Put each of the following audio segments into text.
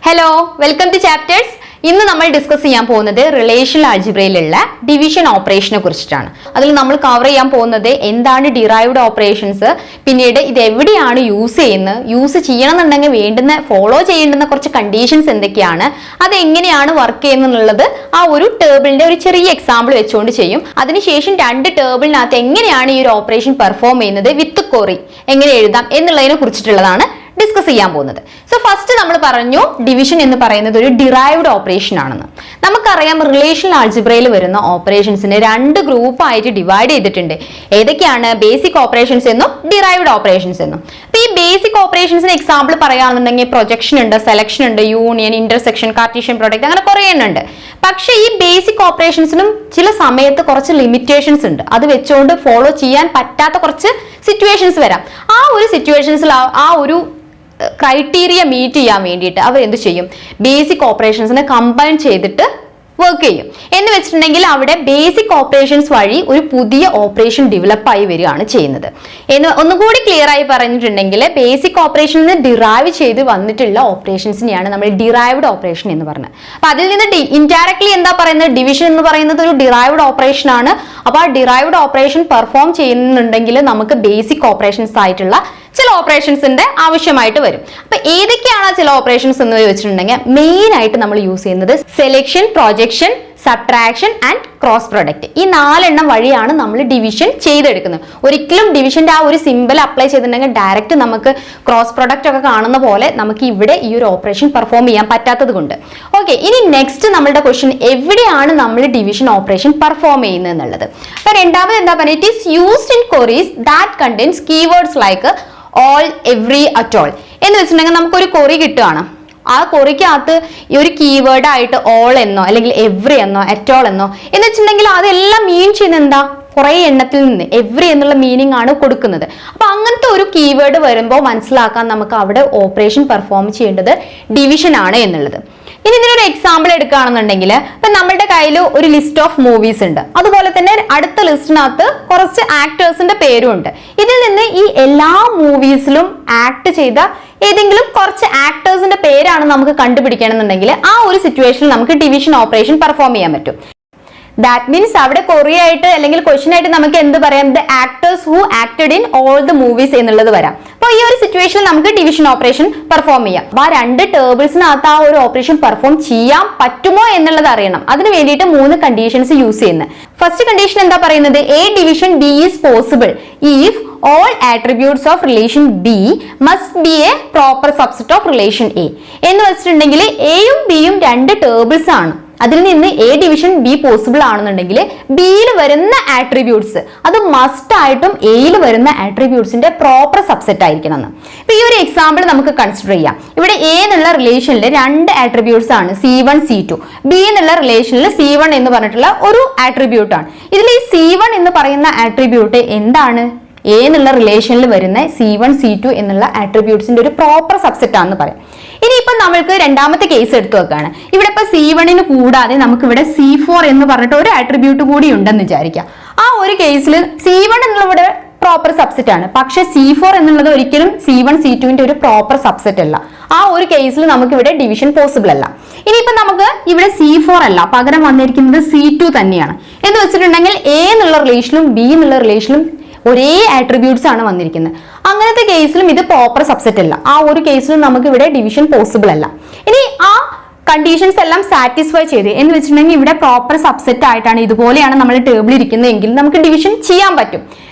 Hello, welcome to Chapters. ഇന്ന് നമ്മൾ discuss ചെയ്യാൻ പോകുന്നത് റിലേഷണൽ ആൾജിബ്രയിലുള്ള ഡിവിഷൻ ഓപ്പറേഷനെ കുറിച്ചിട്ടാണ്. അതിൽ നമ്മൾ കവർ ചെയ്യാൻ പോകുന്നത് എന്താണ് ഡിറൈവ്ഡ് ഓപ്പറേഷൻസ്, പിന്നീട് ഇത് എവിടെയാണ് യൂസ് ചെയ്യണമെന്നുണ്ടെങ്കിൽ വേണ്ടുന്ന ഫോളോ ചെയ്യേണ്ടുന്ന കുറച്ച് കണ്ടീഷൻസ് എന്തൊക്കെയാണ്, അത് എങ്ങനെയാണ് വർക്ക് ചെയ്യുന്നുള്ളത് ആ ഒരു ടേബിളിന്റെ ഒരു ചെറിയ എക്സാമ്പിൾ വെച്ചുകൊണ്ട് ചെയ്യും. അതിനുശേഷം രണ്ട് ടേബിളിനകത്ത് എങ്ങനെയാണ് ഈ ഒരു ഓപ്പറേഷൻ പെർഫോം ചെയ്യുന്നത് വിത്ത് ക്വറി എങ്ങനെ എഴുതാം എന്നുള്ളതിനെ കുറിച്ചിട്ടുള്ളതാണ് ഡിസ്കസ് ചെയ്യാൻ പോകുന്നത്. സോ ഫസ്റ്റ് നമ്മൾ പറഞ്ഞു ഡിവിഷൻ എന്ന് പറയുന്നത് ഒരു ഡിറൈവ്ഡ് ഓപ്പറേഷൻ ആണെന്ന്. നമുക്കറിയാം റിലേഷണൽ ആൾജിബ്രയിൽ വരുന്ന ഓപ്പറേഷൻസിനെ രണ്ട് ഗ്രൂപ്പായിട്ട് ഡിവൈഡ് ചെയ്തിട്ടുണ്ട്. ഏതൊക്കെയാണ്? ബേസിക് ഓപ്പറേഷൻസ് എന്നും ഡിറൈവ്ഡ് ഓപ്പറേഷൻസ് എന്നും. അപ്പൊ ഈ ബേസിക് ഓപ്പറേഷൻസിന് എക്സാമ്പിൾ പറയുകയാണെന്നുണ്ടെങ്കിൽ പ്രൊജക്ഷൻ ഉണ്ട്, സെലക്ഷൻ ഉണ്ട്, യൂണിയൻ, ഇന്റർസെക്ഷൻ, കാർട്ടീഷ്യൻ പ്രോഡക്റ്റ്, അങ്ങനെ കുറേ എണ്ണുണ്ട്. പക്ഷേ ഈ ബേസിക് ഓപ്പറേഷൻസിനും ചില സമയത്ത് കുറച്ച് ലിമിറ്റേഷൻസ് ഉണ്ട്. അത് വെച്ചുകൊണ്ട് ഫോളോ ചെയ്യാൻ പറ്റാത്ത കുറച്ച് സിറ്റുവേഷൻസ് വരാം. ആ ഒരു സിറ്റുവേഷൻസിൽ ആ ഒരു ക്രൈറ്റീരിയ മീറ്റ് ചെയ്യാൻ വേണ്ടിയിട്ട് അവർ എന്ത് ചെയ്യും? ബേസിക് ഓപ്പറേഷൻസിനെ കമ്പൈൻ ചെയ്തിട്ട് വർക്ക് ചെയ്യും. എന്ന് വെച്ചിട്ടുണ്ടെങ്കിൽ അവിടെ ബേസിക് ഓപ്പറേഷൻസ് വഴി ഒരു പുതിയ ഓപ്പറേഷൻ ഡെവലപ്പ് ആയി വരികയാണ് ചെയ്യുന്നത്. എന്ന് ഒന്നുകൂടി ക്ലിയർ ആയി പറഞ്ഞിട്ടുണ്ടെങ്കിൽ ബേസിക് ഓപ്പറേഷനിൽ നിന്ന് ഡിറൈവ് ചെയ്ത് വന്നിട്ടുള്ള ഓപ്പറേഷൻസിനെയാണ് നമ്മൾ ഡിറൈവ്ഡ് ഓപ്പറേഷൻ എന്ന് പറയുന്നത്. അപ്പൊ അതിൽ നിന്ന് ഇൻഡയറക്ട്ലി എന്താ പറയുന്നത്? ഡിവിഷൻ എന്ന് പറയുന്നത് ഒരു ഡിറൈവ്ഡ് ഓപ്പറേഷൻ ആണ്. അപ്പൊ ആ ഡിറൈവ്ഡ് ഓപ്പറേഷൻ പെർഫോം ചെയ്യുന്നുണ്ടെങ്കിൽ നമുക്ക് ബേസിക് ഓപ്പറേഷൻസ് ആയിട്ടുള്ള ചില ഓപ്പറേഷൻസിന്റെ ആവശ്യമായിട്ട് വരും. അപ്പൊ ഏതൊക്കെയാണ് ചില ഓപ്പറേഷൻസ് എന്ന് ചോദിച്ചിട്ടുണ്ടെങ്കിൽ മെയിൻ ആയിട്ട് നമ്മൾ യൂസ് ചെയ്യുന്നത് selection, projection, subtraction and cross product. ഈ നാലെണ്ണം വഴിയാണ് നമ്മൾ ഡിവിഷൻ ചെയ്തെടുക്കുന്നത്. ഒരിക്കലും ഡിവിഷന്റെ ആ ഒരു സിമ്പിൾ അപ്ലൈ ചെയ്തിട്ടുണ്ടെങ്കിൽ ഡയറക്റ്റ് നമുക്ക് ക്രോസ് പ്രൊഡക്റ്റ് ഒക്കെ കാണുന്ന പോലെ നമുക്ക് ഇവിടെ ഈ ഒരു ഓപ്പറേഷൻ പെർഫോം ചെയ്യാൻ പറ്റാത്തത് കൊണ്ട്. ഓക്കെ, ഇനി നെക്സ്റ്റ് നമ്മളുടെ ക്വസ്റ്റ്യൻ എവിടെയാണ് നമ്മൾ ഡിവിഷൻ ഓപ്പറേഷൻ പെർഫോം ചെയ്യുന്നത് എന്നുള്ളത്. അപ്പൊ രണ്ടാമത് എന്താ പറയുക? It is used in queries that contains keywords like all, every, at all എന്ന് വെച്ചിട്ടുണ്ടെങ്കിൽ നമുക്കൊരു ക്വറി കിട്ടുകയാണ്. ആ ക്വറിക്കകത്ത് ഈ ഒരു കീവേഡ് ആയിട്ട് ഓൾ എന്നോ അല്ലെങ്കിൽ എവ്രി എന്നോ അറ്റ് ഓൾ എന്നോ എന്ന് വെച്ചിട്ടുണ്ടെങ്കിൽ അതെല്ലാം മീൻ ചെയ്യുന്നത് എന്താ? കുറെ എണ്ണത്തിൽ നിന്ന് എവ്രി എന്നുള്ള മീനിങ് ആണ് കൊടുക്കുന്നത്. അപ്പൊ അങ്ങനത്തെ ഒരു കീവേഡ് വരുമ്പോൾ മനസ്സിലാക്കാൻ നമുക്ക് അവിടെ ഓപ്പറേഷൻ പെർഫോം ചെയ്യേണ്ടത് ഡിവിഷൻ ആണ് എന്നുള്ളത്. ഇനി ഇതിനൊരു എക്സാമ്പിൾ എടുക്കുകയാണെന്നുണ്ടെങ്കിൽ ഇപ്പൊ നമ്മുടെ കയ്യിൽ ഒരു ലിസ്റ്റ് ഓഫ് മൂവീസ് ഉണ്ട്. അതുപോലെ തന്നെ അടുത്ത ലിസ്റ്റിനകത്ത് കുറച്ച് ആക്ടേഴ്സിന്റെ പേരും ഉണ്ട്. ഇതിൽ നിന്ന് ഈ എല്ലാ മൂവീസിലും ആക്ട് ചെയ്ത ഏതെങ്കിലും കുറച്ച് ആക്ടേഴ്സിന്റെ പേരാണ് നമുക്ക് കണ്ടുപിടിക്കണമെന്നുണ്ടെങ്കിൽ ആ ഒരു സിറ്റുവേഷനിൽ നമുക്ക് ഡിവിഷൻ ഓപ്പറേഷൻ പെർഫോം ചെയ്യാൻ പറ്റും. ദാറ്റ് മീൻസ് അവിടെ കൊറിയ ആയിട്ട് അല്ലെങ്കിൽ ക്വസ്റ്റ്യൻ ആയിട്ട് നമുക്ക് എന്ത് പറയാം? The actors who acted in all the movies എന്നുള്ളത് വരാം. അപ്പോൾ ഈ ഒരു സിറ്റുവേഷനിൽ നമുക്ക് ഡിവിഷൻ ഓപ്പറേഷൻ പെർഫോം ചെയ്യാം. അപ്പൊ ആ രണ്ട് ടേബിൾസിനകത്ത് ആ ഒരു ഓപ്പറേഷൻ പെർഫോം ചെയ്യാൻ പറ്റുമോ എന്നുള്ളത് അറിയണം. അതിന് വേണ്ടിയിട്ട് 3 കണ്ടീഷൻസ് യൂസ് ചെയ്യുന്നത്. ഫസ്റ്റ് കണ്ടീഷൻ എന്താ പറയുന്നത്? A division B is possible if all attributes of relation B must be a proper subset of relation A. എന്ന് വെച്ചിട്ടുണ്ടെങ്കിൽ എയും ബിയും രണ്ട് ടേബിൾസ് ആണ്. അതിൽ നിന്ന് എ ഡിവിഷൻ ബി പോസിബിൾ ആണെന്നുണ്ടെങ്കിൽ ബിയിൽ വരുന്ന ആട്രിബ്യൂട്ട്സ് അത് മസ്റ്റ് ആയിട്ടും എയിൽ വരുന്ന ആട്രിബ്യൂട്ട്സിന്റെ പ്രോപ്പർ സബ്സെറ്റ് ആയിരിക്കണം എന്ന്. ഇപ്പൊ ഈ ഒരു എക്സാമ്പിൾ നമുക്ക് കൺസിഡർ ചെയ്യാം. ഇവിടെ എ എന്നുള്ള റിലേഷനിൽ രണ്ട് ആട്രിബ്യൂട്ട്സ് ആണ് C1, C2. ബി എന്നുള്ള റിലേഷനിൽ C1 എന്ന് പറഞ്ഞിട്ടുള്ള ഒരു ആട്രിബ്യൂട്ട് ആണ്. ഇതിൽ ഈ C1 എന്ന് പറയുന്ന ആട്രിബ്യൂട്ട് എന്താണ്? എ എന്നുള്ള റിലേഷനിൽ വരുന്ന C1, C2 എന്നുള്ള ആട്രിബ്യൂട്ട്സിന്റെ ഒരു പ്രോപ്പർ സബ്സെറ്റ് ആണെന്ന് പറയാം. ഇനിയിപ്പോ നമ്മൾക്ക് രണ്ടാമത്തെ കേസ് എടുത്തു വെക്കാണ്. ഇവിടെ ഇപ്പൊ C1 കൂടാതെ നമുക്ക് ഇവിടെ C4 എന്ന് പറഞ്ഞിട്ട് ഒരു ആട്രിബ്യൂട്ട് കൂടി ഉണ്ടെന്ന് വിചാരിക്കാം. ആ ഒരു കേസിൽ C1 എന്നുള്ള ഇവിടെ പ്രോപ്പർ സബ്സെറ്റ് ആണ്. പക്ഷെ C4 എന്നുള്ളത് ഒരിക്കലും C1, C2 ഒരു പ്രോപ്പർ സബ്സെറ്റ് അല്ല. ആ ഒരു കേസിൽ നമുക്ക് ഇവിടെ ഡിവിഷൻ പോസിബിൾ അല്ല. ഇനിയിപ്പോ നമുക്ക് ഇവിടെ C4 അല്ല, പകരം വന്നിരിക്കുന്നത് C2 തന്നെയാണ്. എന്ന് വെച്ചിട്ടുണ്ടെങ്കിൽ എ എന്നുള്ള റിലേഷനും ബി എന്നുള്ള റിലേഷനും ഒരേ ആട്രിബ്യൂട്ട്സ് ആണ് വന്നിരിക്കുന്നത്. അങ്ങനത്തെ കേസിലും ഇത് പ്രോപ്പർ സബ്സെറ്റ് അല്ല. ആ ഒരു കേസിലും നമുക്ക് ഇവിടെ ഡിവിഷൻ പോസിബിൾ അല്ല. ഇനി ആ കണ്ടീഷൻസ് എല്ലാം സാറ്റിസ്ഫൈ ചെയ്ത് എന്ന് വെച്ചിട്ടുണ്ടെങ്കിൽ ഇവിടെ പ്രോപ്പർ സബ്സെറ്റ് ആയിട്ടാണ് ഇതുപോലെയാണ് നമ്മൾ ടേബിൾ ഇരിക്കുന്നതെങ്കിൽ നമുക്ക് ഡിവിഷൻ ചെയ്യാൻ പറ്റും.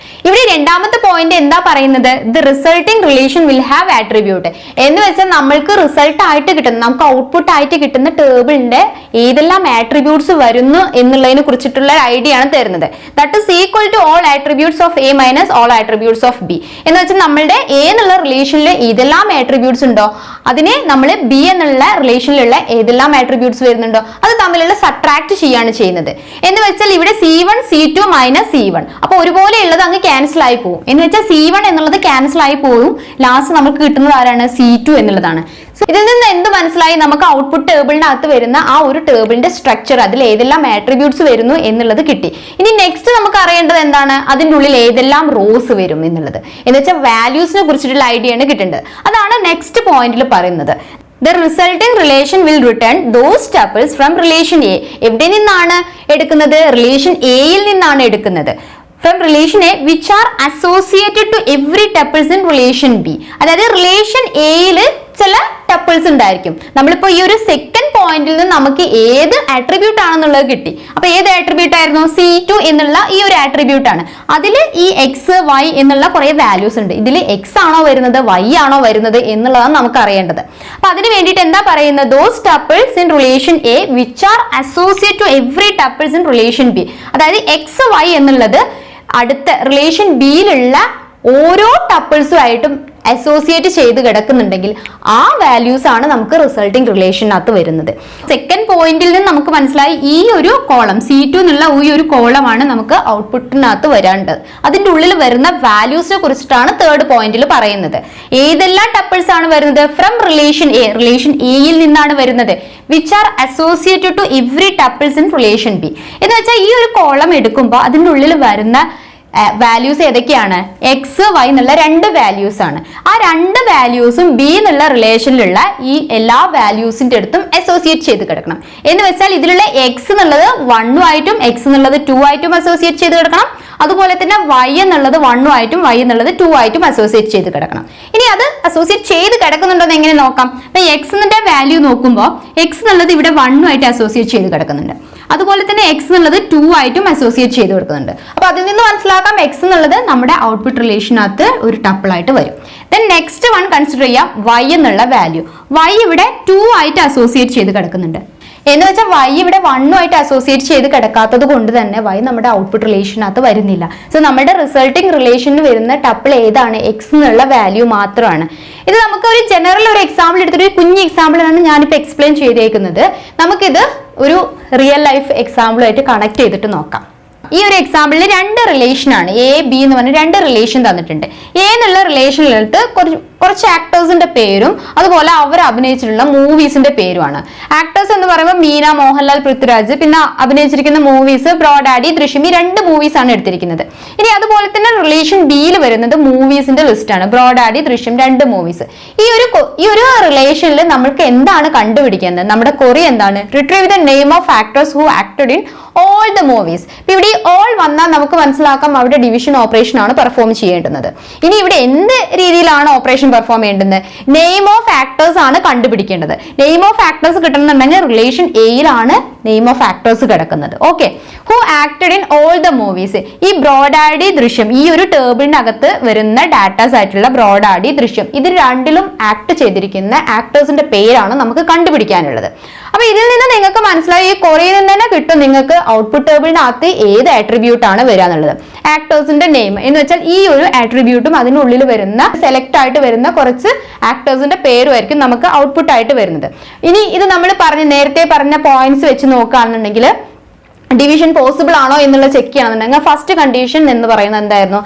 ഇവിടെ രണ്ടാമത്തെ പോയിന്റ് എന്താ പറയുന്നത്? The resulting relation will have attribute എന്ന് വെച്ചാൽ നമ്മൾക്ക് റിസൾട്ട് ആയിട്ട് കിട്ടുന്ന, നമുക്ക് ഔട്ട്പുട്ട് ആയിട്ട് കിട്ടുന്ന ടേബിളിന്റെ ഏതെല്ലാം ആട്രിബ്യൂട്ട്സ് വരുന്നു എന്നുള്ളതിനെ കുറിച്ചിട്ടുള്ള ഒരു ഐഡിയ ആണ് തരുന്നത്. That is equal to all attributes of A minus all attributes of B എന്ന് വെച്ചാൽ നമ്മളുടെ എ എന്നുള്ള റിലേഷനിൽ ഏതെല്ലാം ആട്രിബ്യൂട്ട്സ് ഉണ്ടോ അതിനെ നമ്മൾ ബി എന്നുള്ള റിലേഷനിലുള്ള ഏതെല്ലാം ആട്രിബ്യൂട്ട്സ് വരുന്നുണ്ടോ അത് തമ്മിലുള്ള സബ്ട്രാക്ട് ചെയ്യാണ് ചെയ്യുന്നത്. എന്ന് വെച്ചാൽ ഇവിടെ C1, C2 മൈനസ് C1 അപ്പൊ ഒരുപോലെ ഉള്ളത് അങ്ങ് ക്യാൻസൽ ആയി പോകും. എന്ന് വെച്ചാൽ C1 എന്നുള്ളത് ക്യാൻസൽ ആയി പോകും. ലാസ്റ്റ് നമുക്ക് കിട്ടുന്നത് ആരാണ്? C2 എന്നുള്ളതാണ്. ഇതിൽ നിന്ന് എന്ത് മനസ്സിലായി? നമുക്ക് ഔട്ട്പുട്ട് ടേബിളിന്റെ അകത്ത് വരുന്ന ആ ഒരു ടേബിളിന്റെ സ്ട്രക്ചർ, അതിൽ ഏതെല്ലാം ആട്രിബ്യൂട്ട്സ് വരുന്നു എന്നുള്ളത് കിട്ടി. ഇനി നെക്സ്റ്റ് നമുക്ക് അറിയേണ്ടത് എന്താണ്? അതിൻ്റെ ഉള്ളിൽ ഏതെല്ലാം റോസ് വരും എന്നുള്ളത്. എന്ന് വെച്ചാൽ വാല്യൂസിനെ കുറിച്ചിട്ടുള്ള ഐഡിയ ആണ് കിട്ടേണ്ടത്. അതാണ് നെക്സ്റ്റ് പോയിന്റിൽ പറയുന്നത്. The resulting relation will return those tuples from relation A. എവിടെ നിന്നാണ് എടുക്കുന്നത്? റിലേഷൻ എയിൽ നിന്നാണ് എടുക്കുന്നത്. From relation A which are associated to every tuples in relation B. അതായത് റിലേഷൻ എയിൽ ചില ടപ്പിൾസ് ഉണ്ടായിരിക്കും. നമ്മളിപ്പോ ഈ ഒരു സെക്കൻഡ് പോയിന്റിൽ നിന്ന് നമുക്ക് ഏത് ആട്രിബ്യൂട്ട് ആണെന്നുള്ളത് കിട്ടി. അപ്പൊ ഏത് ആട്രിബ്യൂട്ട് ആയിരുന്നു? C2 എന്നുള്ള ഈ ഒരു ആട്രിബ്യൂട്ട് ആണ്. അതിൽ ഈ എക്സ് വൈ എന്നുള്ള കുറെ വാല്യൂസ് ഉണ്ട്. ഇതിൽ എക്സ് ആണോ വരുന്നത് വൈ ആണോ വരുന്നത് എന്നുള്ളതാണ് നമുക്ക് അറിയേണ്ടത്. അപ്പൊ അതിന് വേണ്ടിയിട്ട് എന്താ പറയുന്നത്? Those tuples in relation A which are associate to every tuples in relation B. അതായത് എക്സ് വൈ എന്നുള്ളത് അടുത്ത റിലേഷൻ ബിയിലുള്ള ഓരോ ടപ്പിൾസുമായിട്ടും അസോസിയേറ്റ് ചെയ്ത് കിടക്കുന്നുണ്ടെങ്കിൽ ആ വാല്യൂസ് ആണ് നമുക്ക് റിസൾട്ടിങ് റിലേഷനകത്ത് വരുന്നത്. സെക്കൻഡ് പോയിന്റിൽ നിന്ന് നമുക്ക് മനസ്സിലായി ഈ ഒരു കോളം C2 എന്നുള്ള ഈ ഒരു കോളമാണ് നമുക്ക് ഔട്ട്പുട്ടിനകത്ത് വരേണ്ടത്. അതിന്റെ ഉള്ളിൽ വരുന്ന വാല്യൂസിനെ കുറിച്ചിട്ടാണ് തേർഡ് പോയിന്റിൽ പറയുന്നത്. ഏതെല്ലാം ടപ്പിൾസ് ആണ് വരുന്നത്? ഫ്രം റിലേഷൻ എ, റിലേഷൻ എയിൽ നിന്നാണ് വരുന്നത്. Which are associated to every tuples in relation B. എന്ന് വെച്ചാൽ ഈ ഒരു കോളം എടുക്കുമ്പോൾ അതിന്റെ ഉള്ളിൽ വരുന്ന വാല്യൂസ് ഏതൊക്കെയാണ്? എക്സ് വൈ എന്നുള്ള രണ്ട് വാല്യൂസ് ആണ്. ആ രണ്ട് വാല്യൂസും ബി എന്നുള്ള റിലേഷനിലുള്ള ഈ എല്ലാ വാല്യൂസിന്റെ അടുത്തും അസോസിയേറ്റ് ചെയ്ത് കിടക്കണം. എന്ന് വെച്ചാൽ ഇതിലുള്ള എക്സ് എന്നുള്ളത് 1 ആയിട്ടും എക്സ് എന്നുള്ളത് 2 ആയിട്ടും അസോസിയേറ്റ് ചെയ്ത് കിടക്കണം. അതുപോലെ തന്നെ വൈ എന്നുള്ളത് 1 ആയിട്ടും വൈ എന്നുള്ളത് 2 ആയിട്ടും അസോസിയേറ്റ് ചെയ്ത് കിടക്കണം. ഇനി അത് അസോസിയേറ്റ് ചെയ്ത് കിടക്കുന്നുണ്ടോ എന്ന് എങ്ങനെ നോക്കാം? അപ്പൊ എക്സ് എന്നിന്റെ വാല്യൂ നോക്കുമ്പോൾ എക്സ് എന്നുള്ളത് ഇവിടെ 1 ആയിട്ട് അസോസിയേറ്റ് ചെയ്ത് കിടക്കുന്നുണ്ട്. അതുപോലെ തന്നെ എക്സ് എന്നുള്ളത് 2 ആയിട്ടും അസോസിയേറ്റ് ചെയ്ത് കൊടുക്കുന്നുണ്ട്. അപ്പൊ അതിൽ നിന്ന് മനസ്സിലാക്കാം എക്സ് എന്നുള്ളത് നമ്മുടെ ഔട്ട്പുട്ട് റിലേഷനകത്ത് ഒരു ടപ്പിൾ ആയിട്ട് വരും. ദെൻ നെക്സ്റ്റ് വൺ കൺസിഡർ ചെയ്യാം വൈ എന്നുള്ള വാല്യൂ. വൈ ഇവിടെ 2 ആയിട്ട് അസോസിയേറ്റ് ചെയ്ത് കിടക്കുന്നുണ്ട്. എന്ന് വെച്ചാൽ വൈ ഇവിടെ 1 ആയിട്ട് അസോസിയേറ്റ് ചെയ്ത് കിടക്കാത്തത് കൊണ്ട് തന്നെ വൈ നമ്മുടെ ഔട്ട്പുട്ട് റിലേഷനകത്ത് വരുന്നില്ല. സോ നമ്മുടെ റിസൾട്ടിങ് റിലേഷനിൽ വരുന്ന ടപ്പിൾ ഏതാണ്? എക്സ് എന്നുള്ള വാല്യൂ മാത്രമാണ്. ഇത് നമുക്ക് ഒരു ജനറൽ ഒരു എക്സാമ്പിൾ എടുത്തിട്ട് ഒരു കുഞ്ഞ് എക്സാമ്പിളാണ് ഞാനിപ്പോൾ എക്സ്പ്ലെയിൻ ചെയ്തേക്കുന്നത്. നമുക്കിത് ഒരു റിയൽ ലൈഫ് എക്സാമ്പിളുമായിട്ട് കണക്ട് ചെയ്തിട്ട് നോക്കാം. ഈ ഒരു എക്സാമ്പിളിൽ രണ്ട് റിലേഷൻ ആണ്, എ ബി എന്ന് പറഞ്ഞ രണ്ട് റിലേഷൻ തന്നിട്ടുണ്ട്. എ എന്നുള്ള റിലേഷനിലെടുത്ത് കുറച്ച് ആക്ടേഴ്സിന്റെ പേരും അതുപോലെ അവർ അഭിനയിച്ചിട്ടുള്ള മൂവീസിന്റെ പേരുമാണ്. ആക്ടേഴ്സ് എന്ന് പറയുമ്പോൾ മീന, മോഹൻലാൽ, പൃഥ്വിരാജ്. പിന്നെ അഭിനയിച്ചിരിക്കുന്ന മൂവീസ് ബ്രോഡാഡി, ദൃശ്യം. ഈ രണ്ട് മൂവീസ് ആണ് എടുത്തിരിക്കുന്നത്. ഇനി അതുപോലെ തന്നെ റിലേഷൻ ബിയിൽ വരുന്നത് മൂവീസിന്റെ ലിസ്റ്റ് ആണ്. ബ്രോഡാഡി, ദൃശ്യം, രണ്ട് മൂവീസ്. ഈ ഒരു റിലേഷനിൽ നമുക്ക് എന്താണ് കണ്ടുപിടിക്കുന്നത്? നമ്മുടെ കൊറി എന്താണ്? Retrieve the name of actors who acted in all the movies. ഇവിടെ ഓൾ വന്നാൽ നമുക്ക് മനസ്സിലാക്കാം അവിടെ ഡിവിഷൻ ഓപ്പറേഷൻ ആണ് പെർഫോം ചെയ്യേണ്ടുന്നത്. ഇനി ഇവിടെ എന്ത് രീതിയിലാണ് ഓപ്പറേഷൻ പെർഫോം ചെയ്യേണ്ടത്? നെയിം ഓഫ് ആക്ടേഴ്സ് ആണ് കണ്ടുപിടിക്കേണ്ടത്. നെയിം ഓഫ് ആക്ടേഴ്സ് കിട്ടണമെന്നുണ്ടെങ്കിൽ റിലേഷൻ എയിലാണ് നെയിം ഓഫ് ആക്ടേഴ്സ് കിടക്കുന്നത്. Okay, who acted in all the movies. ഈ ബ്രോഡാഡി, ദൃശ്യം, ഈ ഒരു ടേബിളിനകത്ത് വരുന്ന ഡാറ്റാസ് ആയിട്ടുള്ള ബ്രോഡാഡി, ദൃശ്യം, ഇത് രണ്ടിലും ആക്ട് ചെയ്തിരിക്കുന്ന ആക്ടേഴ്സിന്റെ പേരാണ് നമുക്ക് കണ്ടുപിടിക്കാനുള്ളത്. അപ്പൊ ഇതിൽ നിന്ന് നിങ്ങൾക്ക് മനസ്സിലായി ഈ കൊറിയയിൽ നിന്ന് തന്നെ കിട്ടും നിങ്ങൾക്ക് ഔട്ട്പുട്ട് ടേബിളിനകത്ത് ഏത് ആട്രിബ്യൂട്ട് ആണ് വരിക എന്നുള്ളത്. ആക്ടേഴ്സിന്റെ നെയിം എന്ന് വെച്ചാൽ ഈ ഒരു ആട്രിബ്യൂട്ടും അതിനുള്ളിൽ വരുന്ന സെലക്ട് ആയിട്ട് വരുന്ന കുറച്ച് ആക്ടേഴ്സിന്റെ പേരുമായിരിക്കും നമുക്ക് ഔട്ട്പുട്ട് ആയിട്ട് വരുന്നത്. ഇനി ഇത് നമ്മൾ നേരത്തെ പറഞ്ഞ പോയിന്റ്സ് വെച്ച് നോക്കുകയാണെന്നുണ്ടെങ്കിൽ ഡിവിഷൻ പോസിബിൾ ആണോ എന്നുള്ള ചെക്ക് ചെയ്യണമെന്നുണ്ടെങ്കിൽ ഫസ്റ്റ് കണ്ടീഷൻ എന്ന് പറയുന്നത് എന്തായിരുന്നു?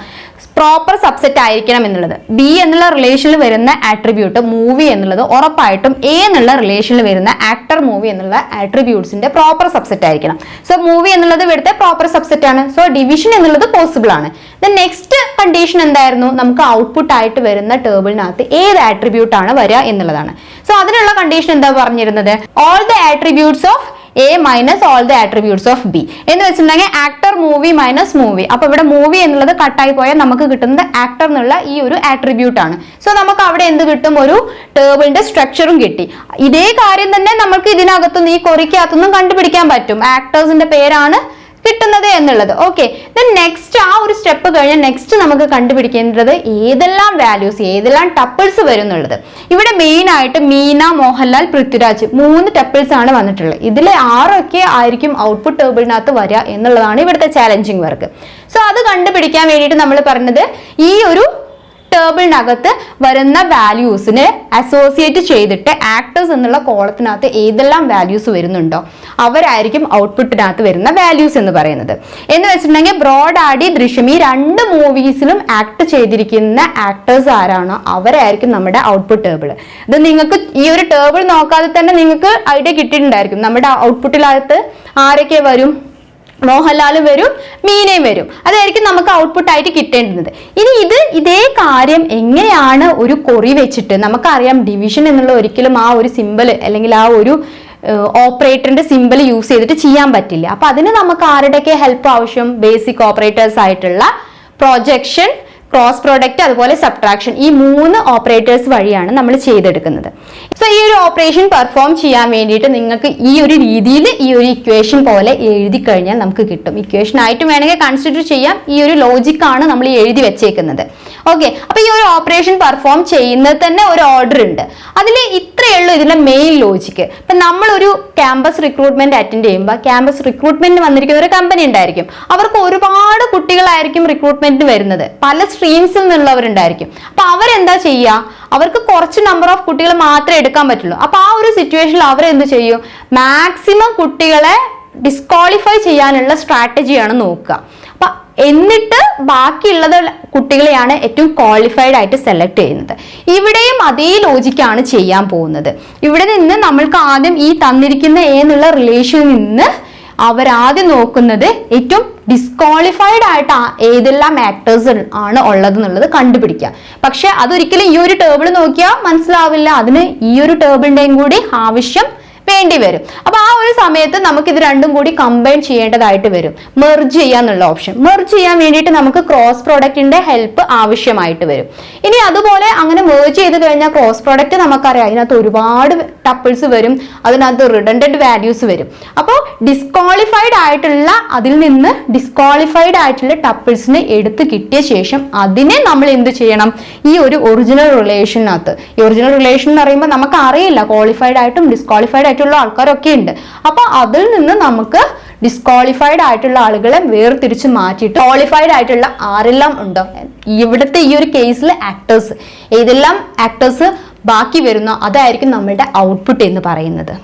പ്രോപ്പർ സബ്സെറ്റ് ആയിരിക്കണം എന്നുള്ളത്. ബി എന്നുള്ള റിലേഷനിൽ വരുന്ന ആട്രിബ്യൂട്ട് മൂവി എന്നുള്ളത് ഉറപ്പായിട്ടും എ എന്നുള്ള റിലേഷനിൽ വരുന്ന ആക്ടർ, മൂവി എന്നുള്ള ആട്രിബ്യൂട്ട്സിന്റെ പ്രോപ്പർ സബ്സെറ്റ് ആയിരിക്കണം. സോ മൂവി എന്നുള്ളത് ഇവിടുത്തെ പ്രോപ്പർ സബ്സെറ്റ് ആണ്. സോ ഡിവിഷൻ എന്നുള്ളത് പോസിബിൾ ആണ്. ദെൻ നെക്സ്റ്റ് കണ്ടീഷൻ എന്തായിരുന്നു? നമുക്ക് ഔട്ട്പുട്ട് ആയിട്ട് വരുന്ന ടേബിളിനകത്ത് ഏത് ആട്രിബ്യൂട്ട് ആണ് വരിക എന്നുള്ളതാണ്. സോ അതിനുള്ള കണ്ടീഷൻ എന്താ പറഞ്ഞിരുന്നത്? All the attributes of A minus all the attributes of B എന്ന് വെച്ചിട്ടുണ്ടെങ്കിൽ ആക്ടർ, മൂവി മൈനസ് മൂവി. അപ്പൊ ഇവിടെ മൂവി എന്നുള്ളത് കട്ടായി പോയാൽ നമുക്ക് കിട്ടുന്നത് ആക്ടർ എന്നുള്ള ഈ ഒരു ആട്രിബ്യൂട്ട് ആണ്. സോ നമുക്ക് അവിടെ എന്ത് കിട്ടും? ഒരു ടേബിളിന്റെ സ്ട്രക്ചറും കിട്ടി. ഇതേ കാര്യം തന്നെ നമുക്ക് ഇതിനകത്തുനിന്ന് ഈ കൊറിക്കകത്തുനിന്നും കണ്ടുപിടിക്കാൻ പറ്റും. ആക്ടേഴ്സിന്റെ പേരാണ് കിട്ടുന്നത് എന്നുള്ളത്. ഓക്കെ, ദെൻ നെക്സ്റ്റ് ആ ഒരു സ്റ്റെപ്പ് കഴിഞ്ഞാൽ നെക്സ്റ്റ് നമുക്ക് കണ്ടുപിടിക്കേണ്ടത് ഏതെല്ലാം വാല്യൂസ്, ഏതെല്ലാം ടപ്പിൾസ് വരും എന്നുള്ളത്. ഇവിടെ മെയിൻ ആയിട്ട് മീന, മോഹൻലാൽ, പൃഥ്വിരാജ് 3 ടപ്പിൾസ് ആണ് വന്നിട്ടുള്ളത്. ഇതിൽ ആരൊക്കെ ആയിരിക്കും ഔട്ട്പുട്ട് ടേബിളിനകത്ത് വരിക എന്നുള്ളതാണ് ഇവിടുത്തെ ചാലഞ്ചിങ് വർക്ക്. സോ അത് കണ്ടുപിടിക്കാൻ വേണ്ടിയിട്ട് നമ്മൾ പറഞ്ഞത് ഈ ഒരു ടേബിളിനകത്ത് വരുന്ന വാല്യൂസിനെ അസോസിയേറ്റ് ചെയ്തിട്ട് ആക്ടേഴ്സ് എന്നുള്ള കോളത്തിനകത്ത് ഏതെല്ലാം വാല്യൂസ് വരുന്നുണ്ടോ അവരായിരിക്കും ഔട്ട്പുട്ടിനകത്ത് വരുന്ന വാല്യൂസ് എന്ന് പറയുന്നത്. എന്ന് വെച്ചിട്ടുണ്ടെങ്കിൽ ബ്രോഡാഡി, ദൃശ്യം, ഈ 2 മൂവീസിലും ആക്ട് ചെയ്തിരിക്കുന്ന ആക്ടേഴ്സ് ആരാണോ അവരായിരിക്കും നമ്മുടെ ഔട്ട്പുട്ട് ടേബിൾ. ഇത് നിങ്ങൾക്ക് ഈ ഒരു ടേബിൾ നോക്കാതെ തന്നെ നിങ്ങൾക്ക് ഐഡിയ കിട്ടിയിട്ടുണ്ടായിരിക്കും നമ്മുടെ ഔട്ട്പുട്ടിനകത്ത് ആരൊക്കെ വരും. മോഹൻലാലും വരും, മീനയും വരും. അതായിരിക്കും നമുക്ക് ഔട്ട്പുട്ട് ആയിട്ട് കിട്ടേണ്ടുന്നത്. ഇനി ഇതേ കാര്യം എങ്ങനെയാണ് ഒരു കൊറി വെച്ചിട്ട്, നമുക്കറിയാം ഡിവിഷൻ എന്നുള്ള ഒരിക്കലും ആ ഒരു സിമ്പിൾ അല്ലെങ്കിൽ ആ ഒരു ഓപ്പറേറ്ററിന്റെ സിമ്പിൾ യൂസ് ചെയ്തിട്ട് ചെയ്യാൻ പറ്റില്ല. അപ്പൊ അതിന് നമുക്ക് ആരുടെയൊക്കെ ഹെൽപ്പ് ആവശ്യം? ബേസിക് ഓപ്പറേറ്റേഴ്സ് ആയിട്ടുള്ള പ്രൊജക്ഷൻ, ക്രോസ് പ്രോഡക്റ്റ്, അതുപോലെ സബ്ട്രാക്ഷൻ, ഈ 3 ഓപ്പറേറ്റേഴ്സ് വഴിയാണ് നമ്മൾ ചെയ്തെടുക്കുന്നത്. സോ ഈ ഒരു ഓപ്പറേഷൻ പെർഫോം ചെയ്യാൻ വേണ്ടിയിട്ട് നിങ്ങൾക്ക് ഈ ഒരു രീതിയിൽ ഈ ഒരു ഇക്വേഷൻ പോലെ എഴുതി കഴിഞ്ഞാൽ നമുക്ക് കിട്ടും. ഇക്വേഷൻ ആയിട്ട് വേണമെങ്കിൽ കൺസിഡർ ചെയ്യാം. ഈ ഒരു ലോജിക്കാണ് നമ്മൾ എഴുതി വെച്ചേക്കുന്നത്. ഓക്കെ, അപ്പൊ ഈ ഒരു ഓപ്പറേഷൻ പെർഫോം ചെയ്യുന്നത് തന്നെ ഒരു ഓർഡർ ഉണ്ട്. അതിൽ ഇത്രയേ ഉള്ളൂ ഇതിന്റെ മെയിൻ ലോജിക്ക്. ഇപ്പൊ നമ്മളൊരു ക്യാമ്പസ് റിക്രൂട്ട്മെന്റ് അറ്റൻഡ് ചെയ്യുമ്പോൾ ക്യാമ്പസ് റിക്രൂട്ട്മെന്റ് വന്നിരിക്കുന്ന ഒരു കമ്പനി ഉണ്ടായിരിക്കും. അവർക്ക് ഒരുപാട് കുട്ടികളായിരിക്കും റിക്രൂട്ട്മെന്റിന് വരുന്നത്, പല സ്ട്രീംസിൽ നിന്നുള്ളവരുണ്ടായിരിക്കും. അപ്പൊ അവരെന്താ ചെയ്യുക? അവർക്ക് കുറച്ച് നമ്പർ ഓഫ് കുട്ടികൾ മാത്രമേ എടുക്കാൻ പറ്റുള്ളൂ. അപ്പൊ ആ ഒരു സിറ്റുവേഷനിൽ അവരെന്ത് ചെയ്യും? മാക്സിമം കുട്ടികളെ ഡിസ്ക്വാളിഫൈ ചെയ്യാനുള്ള സ്ട്രാറ്റജിയാണ് നോക്കുക. അപ്പൊ എന്നിട്ട് ബാക്കിയുള്ളത് കുട്ടികളെയാണ് ഏറ്റവും ക്വാളിഫൈഡ് ആയിട്ട് സെലക്ട് ചെയ്യുന്നത്. ഇവിടെയും അതേ ലോജിക്കാണ് ചെയ്യാൻ പോകുന്നത്. ഇവിടെ നിന്ന് നമ്മൾക്ക് ആദ്യം ഈ തന്നിരിക്കുന്ന എന്നുള്ള റിലേഷനിൽ നിന്ന് അവരാദ്യം നോക്കുന്നത് ഏറ്റവും ഡിസ്ക്വാളിഫൈഡ് ആയിട്ട് ഏതെല്ലാം ആക്ടേഴ്സ് ആണ് ഉള്ളത് എന്നുള്ളത് കണ്ടുപിടിക്കുക. പക്ഷെ അതൊരിക്കലും ഈ ഒരു ടേബിൾ നോക്കിയാൽ മനസ്സിലാവില്ല. അതിന് ഈ ഒരു ടേബിളിന്റെയും കൂടി ആവശ്യം വേണ്ടി വരും. അപ്പൊ ആ ഒരു സമയത്ത് നമുക്ക് ഇത് രണ്ടും കൂടി കമ്പൈൻ ചെയ്യേണ്ടതായിട്ട് വരും. Merge ചെയ്യാന്നുള്ള option. മെർജ് ചെയ്യാൻ വേണ്ടിയിട്ട് നമുക്ക് ക്രോസ് പ്രോഡക്റ്റിന്റെ ഹെൽപ്പ് ആവശ്യമായിട്ട് വരും. ഇനി അതുപോലെ അങ്ങനെ മെർജ് ചെയ്ത് കഴിഞ്ഞാൽ ക്രോസ് പ്രോഡക്റ്റ് നമുക്കറിയാം അതിനകത്ത് ഒരുപാട് ടപ്പിൾസ് വരും, അതിനകത്ത് റിഡൻഡന്റ് വാല്യൂസ് വരും. അപ്പോൾ ഡിസ്ക്വാളിഫൈഡ് ആയിട്ടുള്ള അതിൽ നിന്ന് ഡിസ്ക്വാളിഫൈഡ് ആയിട്ടുള്ള ടപ്പിൾസിനെ എടുത്ത് കിട്ടിയ ശേഷം അതിനെ നമ്മൾ എന്ത് ചെയ്യണം? ഈ ഒരു ഒറിജിനൽ റിലേഷനകത്ത്, ഈ ഒറിജിനൽ റിലേഷൻ എന്ന് പറയുമ്പോൾ നമുക്ക് അറിയില്ല ക്വാളിഫൈഡ് ആയിട്ടും ഡിസ്ക്വാളിഫൈഡ് ആയിട്ടുള്ള ആൾക്കാരൊക്കെ ഉണ്ട്. അപ്പൊ അതിൽ നിന്ന് നമുക്ക് ഡിസ്ക്വാളിഫൈഡ് ആയിട്ടുള്ള ആളുകളെ വേർതിരിച്ച് മാറ്റിയിട്ട് ക്വാളിഫൈഡ് ആയിട്ടുള്ള ആരെല്ലാം ഉണ്ടോ ഇവിടുത്തെ ഈ ഒരു കേസിൽ ആക്ടേഴ്സ്, ഏതെല്ലാം ആക്ടേഴ്സ് ബാക്കി വരുന്നോ അതായിരിക്കും നമ്മളുടെ ഔട്ട്പുട്ട് എന്ന് പറയുന്നത്.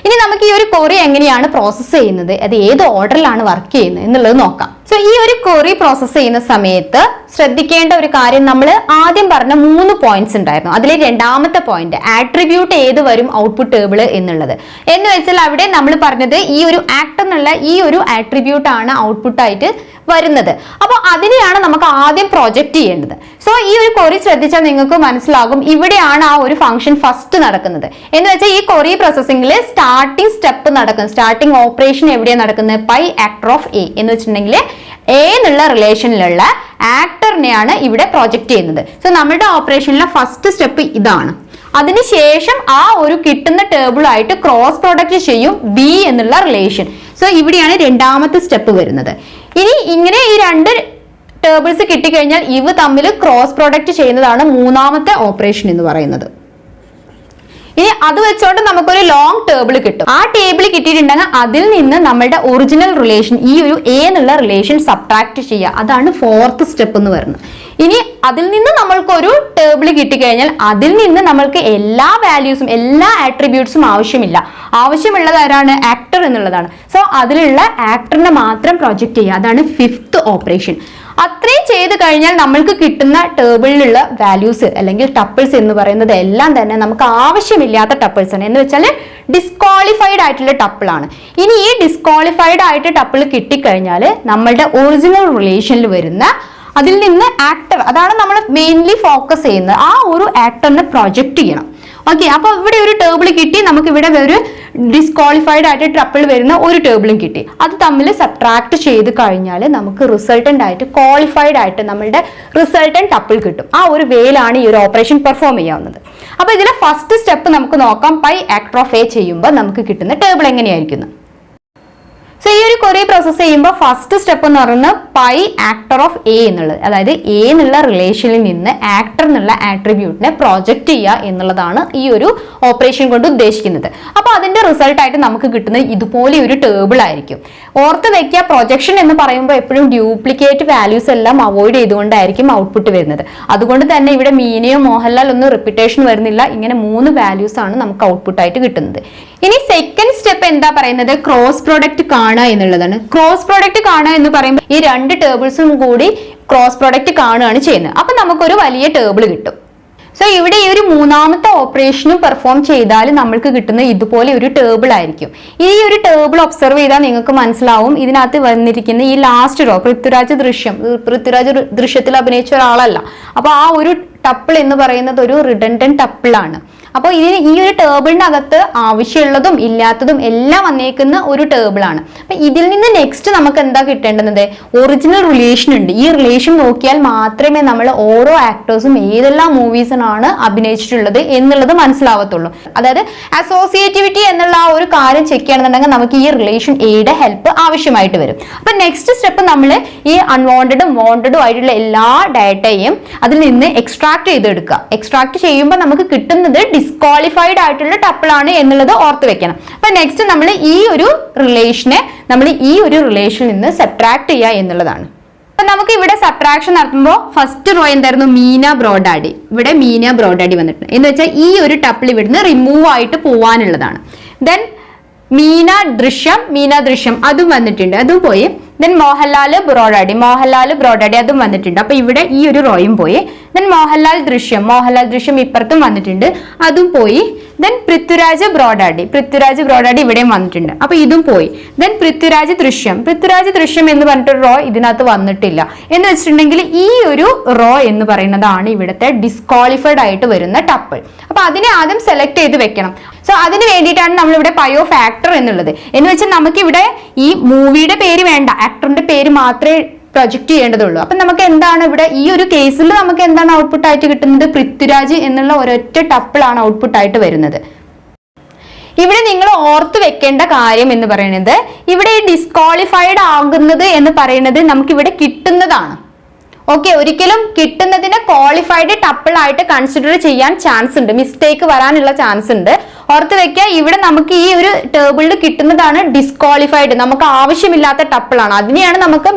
ഇനി നമുക്ക് ഈ ഒരു ക്വറി എങ്ങനെയാണ് പ്രോസസ്സ് ചെയ്യുന്നത്, അത് ഏത് ഓർഡറിലാണ് വർക്ക് ചെയ്യുന്നത് എന്നുള്ളത് നോക്കാം. സോ ഈ ഒരു ക്വറി പ്രോസസ്സ് ചെയ്യുന്ന സമയത്ത് ശ്രദ്ധിക്കേണ്ട ഒരു കാര്യം, നമ്മൾ ആദ്യം പറഞ്ഞ 3 പോയിന്റ്സ് ഉണ്ടായിരുന്നു. അതിലെ രണ്ടാമത്തെ പോയിന്റ് ആട്രിബ്യൂട്ട് ഏത് വരും ഔട്ട്പുട്ട് ടേബിൾ എന്നുള്ളത്. എന്ന് വെച്ചാൽ അവിടെ നമ്മൾ പറഞ്ഞത് ഈ ഒരു ആക്ടർ എന്നുള്ള ഈ ഒരു ആട്രിബ്യൂട്ട് ആണ് ഔട്ട്പുട്ട് ആയിട്ട് വരുന്നത്. അപ്പോൾ അതിനെയാണ് നമുക്ക് ആദ്യം പ്രൊജക്റ്റ് ചെയ്യേണ്ടത്. സോ ഈ ഒരു ക്വറി ശ്രദ്ധിച്ചാൽ നിങ്ങൾക്ക് മനസ്സിലാകും ഇവിടെയാണ് ആ ഒരു ഫംഗ്ഷൻ ഫസ്റ്റ് നടക്കുന്നത്. എന്ന് വെച്ചാൽ ഈ ക്വറി പ്രോസസ്സിംഗിൽ സ്റ്റാർട്ടിംഗ് സ്റ്റെപ്പ് നടക്കുന്നത്, സ്റ്റാർട്ടിംഗ് ഓപ്പറേഷൻ എവിടെയാണ് നടക്കുന്നത്? പൈ ആക്ടർ ഓഫ് എ എന്ന് വെച്ചിട്ടുണ്ടെങ്കിൽ എ എന്നുള്ള റിലേഷനിലുള്ള ആക്ടറിനെയാണ് ഇവിടെ പ്രൊജക്റ്റ് ചെയ്യുന്നത്. സോ നമ്മുടെ ഓപ്പറേഷനിലെ ഫസ്റ്റ് സ്റ്റെപ്പ് ഇതാണ്. അതിനുശേഷം ആ ഒരു കിട്ടുന്ന ടേബിളായിട്ട് ക്രോസ് പ്രോഡക്റ്റ് ചെയ്യും ബി എന്നുള്ള റിലേഷൻ. സോ ഇവിടെയാണ് രണ്ടാമത്തെ സ്റ്റെപ്പ് വരുന്നത്. ഇനി ഇങ്ങനെ ഈ 2 ടേബിൾസ് കിട്ടിക്കഴിഞ്ഞാൽ ഇവ തമ്മിൽ ക്രോസ് പ്രോഡക്റ്റ് ചെയ്യുന്നതാണ് മൂന്നാമത്തെ ഓപ്പറേഷൻ എന്ന് പറയുന്നത്. ഇനി അത് വെച്ചോണ്ട് നമുക്കൊരു ലോങ് ടേബിൾ കിട്ടും. ആ ടേബിൾ കിട്ടിയിട്ടുണ്ടെങ്കിൽ അതിൽ നിന്ന് നമ്മളുടെ ഒറിജിനൽ റിലേഷൻ, ഈ ഒരു എ എന്നുള്ള റിലേഷൻ സബ്ട്രാക്ട് ചെയ്യുക. അതാണ് 4th സ്റ്റെപ്പ് എന്ന് പറയുന്നത്. ഇനി അതിൽ നിന്ന് നമ്മൾക്കൊരു ടേബിൾ കിട്ടിക്കഴിഞ്ഞാൽ അതിൽ നിന്ന് നമ്മൾക്ക് എല്ലാ വാല്യൂസും എല്ലാ ആട്രിബ്യൂട്ട്സും ആവശ്യമില്ല. ആവശ്യമുള്ളത് ആരാണ്? ആക്ടർ എന്നുള്ളതാണ്. സോ അതിലുള്ള ആക്ടറിനെ മാത്രം പ്രൊജക്റ്റ് ചെയ്യുക. അതാണ് 5th ഓപ്പറേഷൻ. അത്രയും ചെയ്ത് കഴിഞ്ഞാൽ നമ്മൾക്ക് കിട്ടുന്ന ടേബിളിലുള്ള വാല്യൂസ് അല്ലെങ്കിൽ ടപ്പിൾസ് എന്ന് പറയുന്നത് എല്ലാം തന്നെ നമുക്ക് ആവശ്യമില്ലാത്ത ടപ്പിൾസ് ആണ്. എന്ന് വെച്ചാൽ ഡിസ്ക്വാളിഫൈഡ് ആയിട്ടുള്ള ടപ്പിൾ ആണ്. ഇനി ഈ ഡിസ്ക്വാളിഫൈഡ് ആയിട്ട് ടപ്പിൾ കിട്ടിക്കഴിഞ്ഞാൽ നമ്മളുടെ ഒറിജിനൽ റിലേഷനിൽ വരുന്ന അതിൽ നിന്ന് ആക്ടർ, അതാണ് നമ്മൾ മെയിൻലി ഫോക്കസ് ചെയ്യുന്നത്, ആ ഒരു ആക്ടറിനെ പ്രൊജക്റ്റ് ചെയ്യണം. ഓക്കെ, അപ്പൊ ഇവിടെ ഒരു ടേബിൾ കിട്ടി, നമുക്ക് ഇവിടെ ഒരു ഡിസ്ക്വാളിഫൈഡ് ആയിട്ട് ടപ്പിൾ വരുന്ന ഒരു ടേബിളും കിട്ടി. അത് തമ്മിൽ സബ്ട്രാക്ട് ചെയ്ത് കഴിഞ്ഞാൽ നമുക്ക് റിസൾട്ടന്റ് ആയിട്ട് ക്വാളിഫൈഡ് ആയിട്ട് നമ്മളുടെ റിസൾട്ടന്റ് ടപ്പിൾ കിട്ടും. ആ ഒരു വേയിലാണ് ഈ ഒരു ഓപ്പറേഷൻ പെർഫോം ചെയ്യാവുന്നത്. അപ്പൊ ഇതിലെ ഫസ്റ്റ് സ്റ്റെപ്പ് നമുക്ക് നോക്കാം. പൈ ആക്ടർ ഓഫ് എ ചെയ്യുമ്പോൾ നമുക്ക് കിട്ടുന്ന ടേബിൾ എങ്ങനെയായിരിക്കും. സോ ഈ ഒരു ക്വറി പ്രോസസ് ചെയ്യുമ്പോൾ ഫസ്റ്റ് സ്റ്റെപ്പ് എന്ന് പറയുന്നത് പൈ ആക്ടർ ഓഫ് എ എന്നുള്ളത്, അതായത് എ എന്നുള്ള റിലേഷനിൽ നിന്ന് ആക്ടർ എന്നുള്ള ആട്രിബ്യൂട്ടിനെ പ്രൊജക്റ്റ് ചെയ്യുക എന്നുള്ളതാണ് ഈ ഒരു ഓപ്പറേഷൻ കൊണ്ട് ഉദ്ദേശിക്കുന്നത്. അപ്പൊ അതിന്റെ റിസൾട്ട് ആയിട്ട് നമുക്ക് കിട്ടുന്നത് ഇതുപോലെ ഒരു ടേബിൾ ആയിരിക്കും. ഓർത്ത് വെക്കുക, പ്രൊജക്ഷൻ എന്ന് പറയുമ്പോൾ എപ്പോഴും ഡ്യൂപ്ലിക്കേറ്റ് വാല്യൂസ് എല്ലാം അവോയ്ഡ് ചെയ്തുകൊണ്ടായിരിക്കും ഔട്ട്പുട്ട് വരുന്നത്. അതുകൊണ്ട് തന്നെ ഇവിടെ മീനയോ മോഹൻലാൽ ഒന്നും റിപ്പീറ്റേഷൻ വരുന്നില്ല. ഇങ്ങനെ 3 വാല്യൂസ് ആണ് നമുക്ക് ഔട്ട്പുട്ട് ആയിട്ട് കിട്ടുന്നത്. ഇനി സെക്കൻഡ് സ്റ്റെപ്പ് എന്താ പറയുന്നത്? ക്രോസ് പ്രോഡക്റ്റ് കാണുക എന്നുള്ളതാണ്. ക്രോസ് പ്രോഡക്റ്റ് കാണുക എന്ന് പറയുമ്പോൾ ഈ 2 ടേബിൾസും കൂടി ക്രോസ് പ്രോഡക്റ്റ് കാണുകയാണ് ചെയ്യുന്നത്. അപ്പൊ നമുക്കൊരു വലിയ ടേബിൾ കിട്ടും. സോ ഇവിടെ ഈ ഒരു മൂന്നാമത്തെ ഓപ്പറേഷനും പെർഫോം ചെയ്താൽ നമ്മൾക്ക് കിട്ടുന്ന ഇതുപോലെ ഒരു ടേബിൾ ആയിരിക്കും. ഈ ഒരു ടേബിൾ ഒബ്സർവ് ചെയ്താൽ നിങ്ങൾക്ക് മനസ്സിലാവും ഇതിനകത്ത് വന്നിരിക്കുന്ന ഈ ലാസ്റ്റ് റോ പൃഥ്വിരാജ് ദൃശ്യത്തിൽ അഭിനയിച്ച ഒരാളല്ല. അപ്പൊ ആ ഒരു ടപ്പിൾ എന്ന് പറയുന്നത് ഒരു റിഡൻഡന്റ് ടപ്പിൾ ആണ്. അപ്പോൾ ഈ ഒരു ടേബിളിനകത്ത് ആവശ്യമുള്ളതും ഇല്ലാത്തതും എല്ലാം വന്നേക്കുന്ന ഒരു ടേബിൾ ആണ്. അപ്പൊ ഇതിൽ നിന്ന് നെക്സ്റ്റ് നമുക്ക് എന്താ കിട്ടേണ്ടത്? ഒറിജിനൽ റിലേഷൻ ഉണ്ട്. ഈ റിലേഷൻ നോക്കിയാൽ മാത്രമേ നമ്മൾ ഓരോ ആക്ടേഴ്സും ഏതെല്ലാം മൂവീസിനാണ് അഭിനയിച്ചിട്ടുള്ളത് എന്നുള്ളത് മനസ്സിലാവത്തുള്ളൂ. അതായത് അസോസിയേറ്റിവിറ്റി എന്നുള്ള ആ ഒരു കാര്യം ചെക്ക് ചെയ്യണമെന്നുണ്ടെങ്കിൽ നമുക്ക് ഈ റിലേഷൻ എയുടെ ഹെൽപ്പ് ആവശ്യമായിട്ട് വരും. അപ്പൊ നെക്സ്റ്റ് സ്റ്റെപ്പ് നമ്മൾ ഈ അൺവാണ്ടഡും വാണ്ടഡും ആയിട്ടുള്ള എല്ലാ ഡാറ്റയും അതിൽ നിന്ന് എക്സ്ട്രാക്ട് ചെയ്തെടുക്കുക. എക്സ്ട്രാക്ട് ചെയ്യുമ്പോൾ നമുക്ക് കിട്ടുന്നത് ഡിസ്ക്വാളിഫൈഡ് ആയിട്ടുള്ള ടപ്പിൾ ആണ് എന്നുള്ളത് ഓർത്ത് വെക്കണം. അപ്പൊ നെക്സ്റ്റ് നമ്മൾ ഈ ഒരു റിലേഷനിൽ നിന്ന് സബ്ട്രാക്ട് ചെയ്യുക എന്നുള്ളതാണ്. അപ്പൊ നമുക്ക് ഇവിടെ സബ്ട്രാക്ഷൻ നടത്തുമ്പോൾ ഫസ്റ്റ് റോ എന്തായിരുന്നു? മീന ബ്രോഡാഡി. ഇവിടെ മീന ബ്രോഡാഡി വന്നിട്ടുണ്ട് എന്ന് വെച്ചാൽ ഈ ഒരു ടപ്പിൾ ഇവിടുന്ന് റിമൂവ് ആയിട്ട് പോവാനുള്ളതാണ്. ദെൻ മീന ദൃശ്യം അതും വന്നിട്ടുണ്ട്, അതും പോയി. ദെൻ മോഹൻലാൽ ബ്രോഡാഡി അതും വന്നിട്ടുണ്ട്. അപ്പൊ ഇവിടെ ഈ ഒരു റോയും പോയി. ദെൻ മോഹൻലാൽ ദൃശ്യം ഇപ്പുറത്തും വന്നിട്ടുണ്ട്, അതും പോയി. ദെൻ പൃഥ്വിരാജ് ബ്രോഡാഡി ഇവിടെയും വന്നിട്ടുണ്ട്, അപ്പൊ ഇതും പോയി. ദെൻ പൃഥ്വിരാജ് ദൃശ്യം എന്ന് പറഞ്ഞിട്ടൊരു റോ ഇതിനകത്ത് വന്നിട്ടില്ല. എന്ന് വെച്ചിട്ടുണ്ടെങ്കിൽ ഈ ഒരു റോ എന്ന് പറയുന്നതാണ് ഇവിടുത്തെ ഡിസ്ക്വാളിഫൈഡ് ആയിട്ട് വരുന്ന ടപ്പിൾ. അപ്പൊ അതിനെ ആദ്യം സെലക്ട് ചെയ്ത് വെക്കണം. സോ അതിന് വേണ്ടിയിട്ടാണ് നമ്മളിവിടെ പയോ ഫാക്ടർ എന്നുള്ളത്. എന്ന് വെച്ചാൽ നമുക്ക് ഇവിടെ ഈ മൂവിയുടെ പേര് വേണ്ട, ആക്ടറിന്റെ പേര് മാത്രമേ പ്രൊജക്ട് ചെയ്യേണ്ടതുള്ളൂ. അപ്പൊ നമുക്ക് എന്താണ് ഇവിടെ ഈ ഒരു കേസിൽ നമുക്ക് എന്താണ് ഔട്ട്പുട്ട് ആയിട്ട് കിട്ടുന്നത്? പൃഥ്വിരാജ് എന്നുള്ള ഒരൊറ്റ ടപ്പിൾ ആണ് ഔട്ട്പുട്ട് ആയിട്ട് വരുന്നത്. ഇവിടെ നിങ്ങൾ ഓർത്ത് വെക്കേണ്ട കാര്യം എന്ന് പറയുന്നത് ഇവിടെ ഈ ഡിസ്ക്വാളിഫൈഡ് ആകുന്നത് എന്ന് പറയുന്നത് നമുക്ക് ഇവിടെ കിട്ടുന്നതാണ്. ഓക്കെ, ഒരിക്കലും കിട്ടുന്നതിനെ ക്വാളിഫൈഡ് ടപ്പിൾ ആയിട്ട് കൺസിഡർ ചെയ്യാൻ ചാൻസ് ഉണ്ട്, മിസ്റ്റേക്ക് വരാനുള്ള ചാൻസ് ഉണ്ട്. ഓർത്ത് വെക്കുക, ഇവിടെ നമുക്ക് ഈ ഒരു ടേബിളിൽ കിട്ടുന്നതാണ് ഡിസ്ക്വാളിഫൈഡ്, നമുക്ക് ആവശ്യമില്ലാത്ത ടപ്പിൾ ആണ്. അതിനെയാണ് നമുക്ക്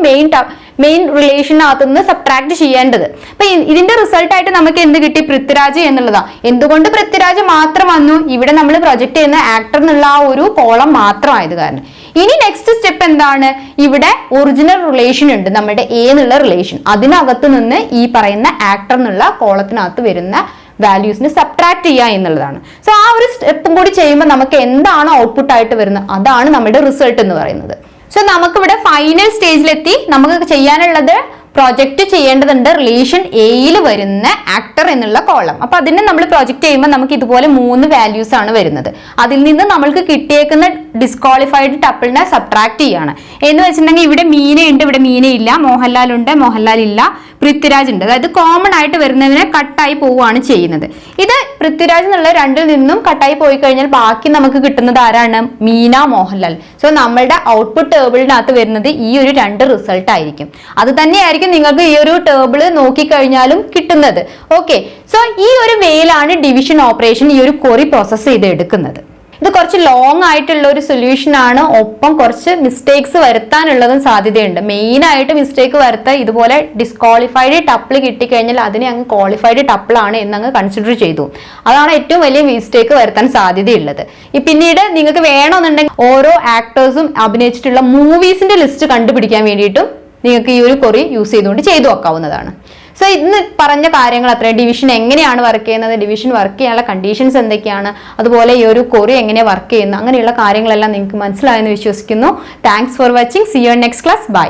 മെയിൻ റിലേഷനകത്ത് നിന്ന് സബ്ട്രാക്ട് ചെയ്യേണ്ടത്. അപ്പൊ ഇതിന്റെ റിസൾട്ട് ആയിട്ട് നമുക്ക് എന്ത് കിട്ടി? പൃഥ്വിരാജ് എന്നുള്ളതാ. എന്തുകൊണ്ട് പൃഥ്വിരാജ് മാത്രം വന്നു? ഇവിടെ നമ്മൾ പ്രൊജക്ട് ചെയ്യുന്ന ആക്ടർ എന്നുള്ള ആ ഒരു കോളം മാത്രമായത് കാരണം. ഇനി നെക്സ്റ്റ് സ്റ്റെപ്പ് എന്താണ്? ഇവിടെ ഒറിജിനൽ റിലേഷൻ ഉണ്ട്, നമ്മുടെ എ എന്നുള്ള റിലേഷൻ. അതിനകത്ത് നിന്ന് ഈ പറയുന്ന ആക്ടർ എന്നുള്ള കോളത്തിനകത്ത് വരുന്ന വാല്യൂസിന് സബ്ട്രാക്ട് ചെയ്യുക എന്നുള്ളതാണ്. സോ ആ ഒരു സ്റ്റെപ്പും കൂടി ചെയ്യുമ്പോൾ നമുക്ക് എന്താണ് ഔട്ട്പുട്ട് ആയിട്ട് വരുന്നത്, അതാണ് നമ്മുടെ റിസൾട്ട് എന്ന് പറയുന്നത്. സോ നമുക്കിവിടെ ഫൈനൽ സ്റ്റേജിലെത്തി. നമുക്ക് ചെയ്യാനുള്ളത് പ്രൊജക്ട് ചെയ്യേണ്ടതുണ്ട് റിലേഷൻ എയിൽ വരുന്ന ആക്ടർ എന്നുള്ള കോളം. അപ്പൊ അതിനെ നമ്മൾ പ്രൊജക്ട് ചെയ്യുമ്പോൾ നമുക്ക് ഇതുപോലെ 3 വാല്യൂസ് ആണ് വരുന്നത്. അതിൽ നിന്ന് നമ്മൾക്ക് കിട്ടിയേക്കുന്ന ഡിസ്ക്വാളിഫൈഡ് ടപ്പിളിനെ സബ്ട്രാക്ട് ചെയ്യാണ്. എന്ന് വെച്ചിട്ടുണ്ടെങ്കിൽ ഇവിടെ മീനയുണ്ട്, ഇവിടെ മീനയില്ല. മോഹൻലാൽ ഉണ്ട്, മോഹൻലാൽ ഇല്ല. പൃഥ്വിരാജ് ഉണ്ട്. അതായത് കോമൺ ആയിട്ട് വരുന്നതിനെ കട്ടായി പോവുകയാണ് ചെയ്യുന്നത്. ഇത് പൃഥ്വിരാജ് എന്നുള്ള രണ്ടിൽ നിന്നും കട്ടായി പോയി കഴിഞ്ഞാൽ ബാക്കി നമുക്ക് കിട്ടുന്നത് ആരാണ്? മീന, മോഹൻലാൽ. സോ നമ്മളുടെ ഔട്ട്പുട്ട് ടേബിളിനകത്ത് വരുന്നത് ഈ ഒരു 2 റിസൾട്ട് ആയിരിക്കും. അത് തന്നെയായിരിക്കും നിങ്ങൾക്ക് ഈ ഒരു ടേബിള് നോക്കിക്കഴിഞ്ഞാലും കിട്ടുന്നത്. ഓക്കെ, സോ ഈ ഒരു വേയിലാണ് ഡിവിഷൻ ഓപ്പറേഷൻ ഈ ഒരു ക്വറി പ്രോസസ് ചെയ്ത് എടുക്കുന്നത്. ഇത് കുറച്ച് ലോങ് ആയിട്ടുള്ള ഒരു സൊല്യൂഷൻ ആണ്, ഒപ്പം കുറച്ച് മിസ്റ്റേക്സ് വരുത്താനുള്ളതും സാധ്യതയുണ്ട്. മെയിൻ ആയിട്ട് മിസ്റ്റേക്ക് വരുത്താൻ ഇതുപോലെ ഡിസ്ക്വാളിഫൈഡ് ടപ്പിൾ കിട്ടിക്കഴിഞ്ഞാൽ അതിനെ അങ്ങ് ക്വാളിഫൈഡ് ടപ്പിൾ ആണ് എന്നങ്ങ് കൺസിഡർ ചെയ്തു. അതാണ് ഏറ്റവും വലിയ മിസ്റ്റേക്ക് വരുത്താൻ സാധ്യതയുള്ളത്. പിന്നീട് നിങ്ങൾക്ക് വേണമെന്നുണ്ടെങ്കിൽ ഓരോ ആക്ടേഴ്സും അഭിനയിച്ചിട്ടുള്ള മൂവീസിന്റെ ലിസ്റ്റ് കണ്ടുപിടിക്കാൻ വേണ്ടിയിട്ടും നിങ്ങൾക്ക് ഈ ഒരു ക്വറി യൂസ് ചെയ്തുകൊണ്ട് ചെയ്തു വെക്കാവുന്നതാണ്. സോ ഇന്ന് പറഞ്ഞ കാര്യങ്ങൾ അത്ര. ഡിവിഷൻ എങ്ങനെയാണ് വർക്ക് ചെയ്യുന്നത്, ഡിവിഷൻ വർക്ക് ചെയ്യാനുള്ള കണ്ടീഷൻസ് എന്തൊക്കെയാണ്, അതുപോലെ ഈ ഒരു ക്വറി എങ്ങനെ വർക്ക് ചെയ്യുന്നു, അങ്ങനെയുള്ള കാര്യങ്ങളെല്ലാം നിങ്ങൾക്ക് മനസ്സിലായെന്ന് വിശ്വസിക്കുന്നു. Thanks for watching. See you in next class. By.